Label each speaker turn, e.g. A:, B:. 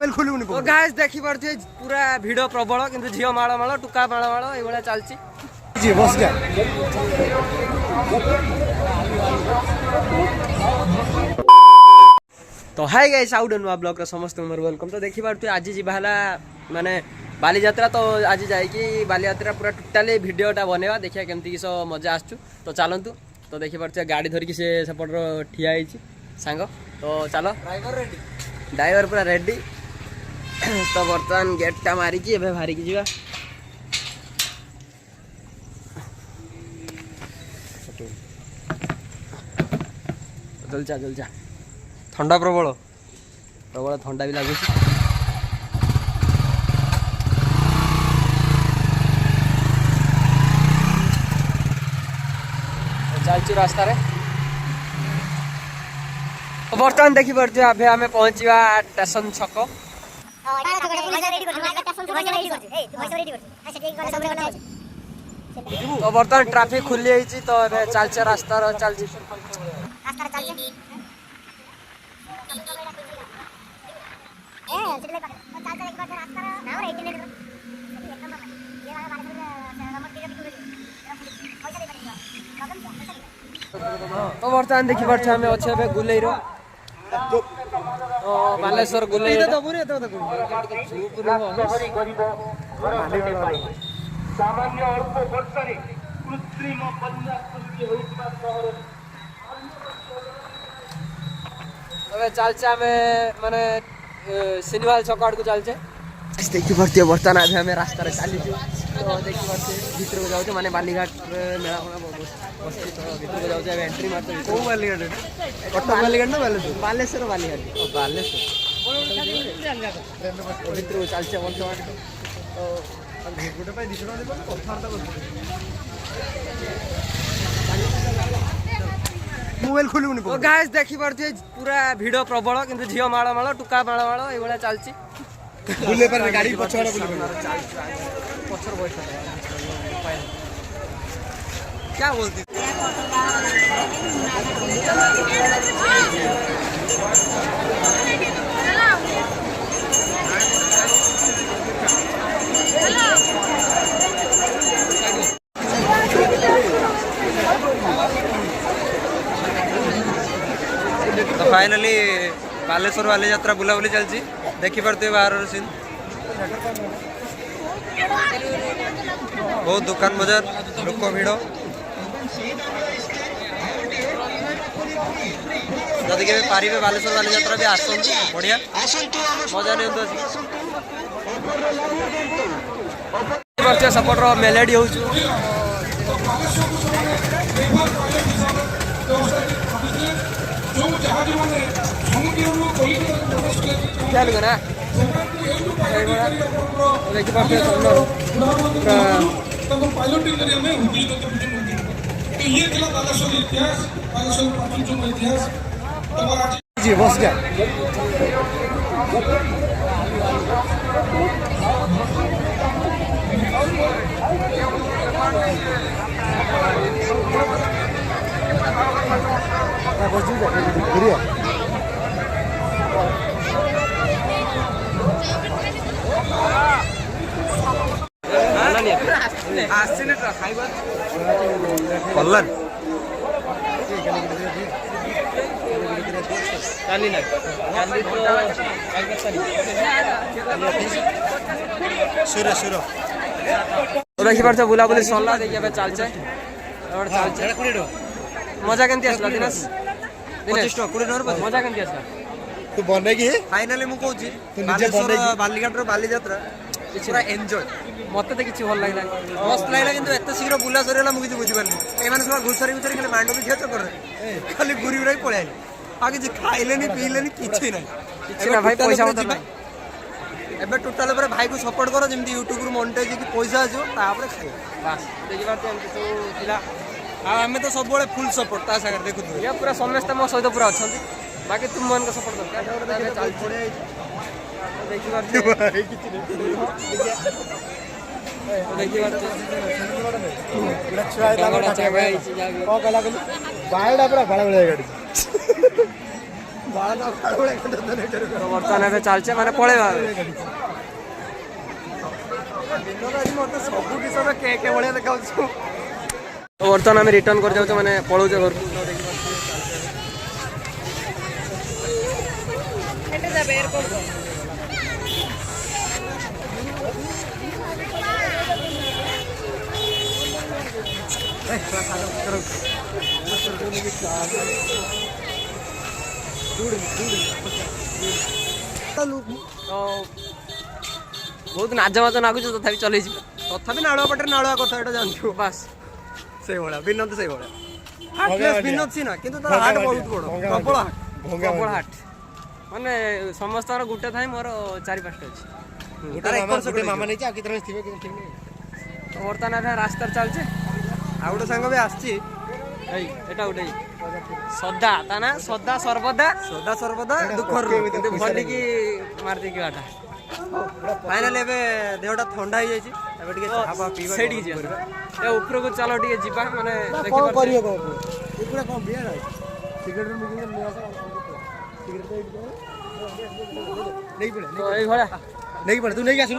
A: तो गाइस देखि पारथि पूरा भिड़ प्रबल किंतु झियो माळ माळ टुका माळ माळ ए भला चलछि
B: जी बस जा
A: तो हाय गाइस आउट नुआ ब्लॉग रे समस्त मोर वेलकम। तो देखि पारथि आज जी बहला माने बाली यात्रा तो आज जाई कि बाली यात्रा पूरा टोटली वीडियोटा बनेवा देखिया केमती किस मजा आसछु। तो चलंतु तो देखि पारथि गाड़ी धरि कि से सपोर्ट ठिया आइछि सांग। तो चलो ड्राइवर पूरा रेडी। तो बर्तमान गेटा मारिकी एबे भारी की जीवा जलचा जलचा ठंडा प्रबल प्रबल ठंडा भी लगुच। चलचु रास्ता रे बर्तमान देखी पारे आम पहुँचा स्टेशन छक। तो बर्तमान ट्रैफिक खुली जाइए तो चलचे रास्ता चलची तो बर्तमान देखी पारे आम अच्छे गुलेर बालेश्वर गुलेर
C: सामान्य अल्प वर्षारे कृत्रिम बन्या सृष्टि होइतिबा सहर
A: तबे चलचे आमे माने सिनेवाल छक आड़ को चलचे देखि पारते बर्तमान आबे हमें रास्ता रे चली छु। तो देखि पारते भीतर को जाउते माने बालीघाट मेला बस्ती तो भीतर को जाउते एंट्री मारते को बालीघाट कटक बालीघाट ना बालेश्वर बालीघाट ओ बालेश्वर भीतर को चलचे बर्तमान।
B: मोबाइल खोलुनी
A: तो गाइस देखि पारथि पूरा भिड़ प्रबल किंतु झियो माळ माळ टुका माळ माळ ए भला चलछि
B: बुले पर गाड़ी पछवाड़ा बुले
A: पछर बैठ क्या बोलती तो फाइनली बालेश्वर बाली यात्रा बुलाबुली चलती देखी पारे बाहर सीन बहुत दुकान बजार लोक भिड़ जदि के पारे बालेश्वर बाली यात्रा भी आसतु बढ़िया मजा नहीं सपोर्ट मेलेडी हो ना
B: जी बस जा
A: कल्याण देखी पार्थ बुलाबुली सरला देखिए चलचे मजा केमती आसला दिनेश 25 टका मजा केमती आसला
B: तू बने की
A: फाइनली मु कहूची बालीघाट बाली यात्रा पूरा एंजॉय मत तो किसी भल लगे मस्त लगे कि एत शीघ्र बुला सर मुझे बुझी पारे एम सब घुसरी घुसरी खाली मांड भी खेच कर खाली घूरी घूरा पलि आ कि खाइले पीले कि ना भाई पैसा एबे टोटाल भाई को सपोर्ट कर जमी यूट्यूब मोनेटाइज की पैसा आसो खाई बास देखिए आम तो सब फुल सपोर्ट सागर देखु ये पूरा समस्त मो सहित पूरा अच्छा बाकी तुम मन का सपोर्ट दरकार ବର୍ତ୍ତମାନ ଏବେ ଚାଲିଛେ ମାନେ ପଳେଇବା
B: ମତେ ସବୁ କିଶୋର କେ ଭଳିଆ ଦେଖାଉଛୁ।
A: ବର୍ତ୍ତମାନ ଆମେ ରିଟର୍ନ କରି ଯାଉଛେ ମାନେ ପଳଉଛେ ଘରକୁ। ବହୁତ ନାଜ ମାଜ ନାଗୁଛୁ ତଥାପି ଚଲେଇଯିବା।
B: ତଥାପି ନାଳୁଆ ପାଟରେ ନାଳୁଆ କଥା ଏଇଟା ଜାଣିଛୁ।
A: ବାସ୍
B: ସେଇଭଳିଆ ବିନୋଦ ସେଇଭଳିଆ ବିନୋଦ ସିନା କିନ୍ତୁ ତାର ହାଟ ବହୁତ ବଡ ପ୍ରବଳ
A: ପ୍ରବଳ ହାଟ ମାନେ ସମସ୍ତଙ୍କର ଗୋଟେ ଥାଏ ମୋର 4-5ଟା ଅଛି।
B: ମାମା ନେଇଛି ଆଉ କେତେ ଥିବେ ଠିକ ନାହିଁ।
A: ବର୍ତ୍ତମାନ ଏବେ ରାସ୍ତାରେ ଚାଲିଛେ।
B: ଆଉ ଗୋଟେ ସାଙ୍ଗ ବି ଆସିଛି
A: ଏଇ ଏଟା ଗୋଟେ ସଦା ତା ନା ସଦା ସର୍ବଦା
B: ଦୁଃଖରୁ
A: କିନ୍ତୁ ଭଲିକି ମାରିଦେଇକି ବାଟା
B: ଫାଇନାଲି ଏବେ ଦେହଟା ଥଣ୍ଡା ହେଇଯାଇଛି। ଏବେ ଟିକେ ଚାହା ପିଇବା
A: ସେଇଠିକି ଯିବା ଏ ଉପରକୁ ଚାଲ ଟିକେ ଯିବା ମାନେ
B: କଣ କରିବ ପୁରା କଣ ବିୟାର ସିଗାରେଟ ନେଇକି ପଳେଇ ତୁ ନେଇକି ଆସିଲୁ